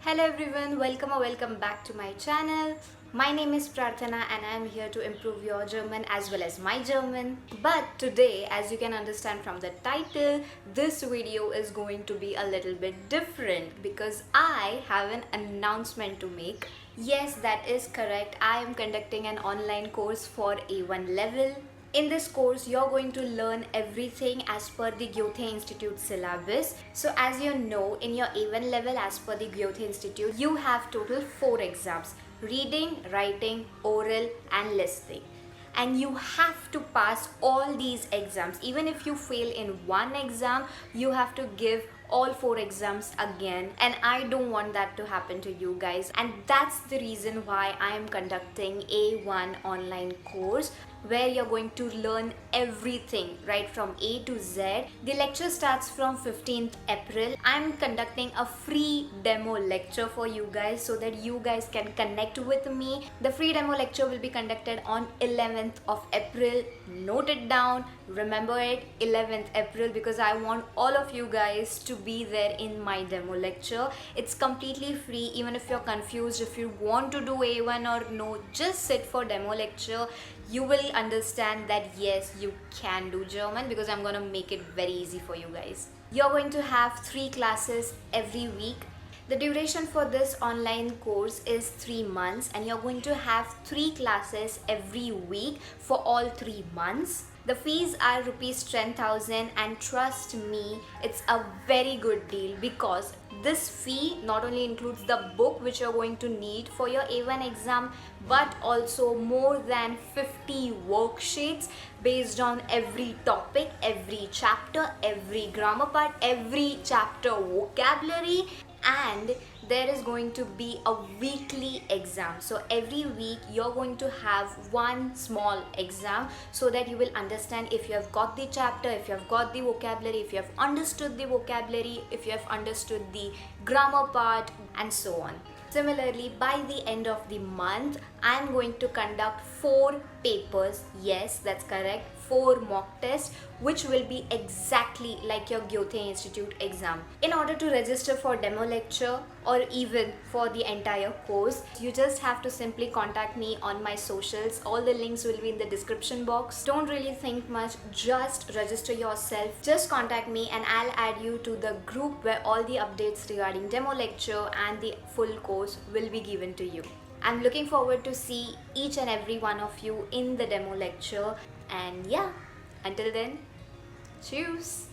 Hello everyone, welcome back to my channel. My name is Prarthana and I am here to improve your German as well as my German. But today, as you can understand from the title, this video is going to be a little bit different because I have an announcement to make. Yes, that is correct. I am conducting an online course for A1 level. In this course, you're going to learn everything as per the Goethe Institute syllabus. So as you know, in your A1 level as per the Goethe Institute, you have total 4 exams: reading, writing, oral and listening. And you have to pass all these exams. Even if you fail in one exam, you have to give all 4 exams again, and I don't want that to happen to you guys, and that's the reason why I am conducting A1 online course where you're going to learn everything right from A to Z. The lecture starts from 15th April. I'm conducting a free demo lecture for you guys so that you guys can connect with me. The free demo lecture will be conducted on 11th of April. Note it down, remember it, 11th April, because I want all of you guys to be there in my demo lecture. It's completely free. Even if you're confused, if you want to do A1 or no, just sit for demo lecture. You will understand that yes, you can do German because I'm gonna make it very easy for you guys. You're going to have 3 classes every week. The duration for this online course is 3 months and you're going to have 3 classes every week for all 3 months. The fees are rupees 10,000 and trust me, it's a very good deal because this fee not only includes the book which you're going to need for your A1 exam, but also more than 50 worksheets based on every topic, every chapter, every grammar part, every chapter vocabulary, and there is going to be a weekly exam. So every week you're going to have one small exam so that you will understand if you have got the chapter, if you have got the vocabulary, if you have understood the vocabulary, if you have understood the grammar part, and so on. Similarly, by the end of the month, I am going to conduct 4 papers. Yes, that's correct. 4 mock tests, which will be exactly like your Goethe Institute exam. In order to register for demo lecture or even for the entire course, you just have to simply contact me on my socials. All the links will be in the description box. Don't really think much, just register yourself. Just contact me and I'll add you to the group where all the updates regarding demo lecture and the full course will be given to you. I'm looking forward to see each and every one of you in the demo lecture. And yeah, until then, cheers!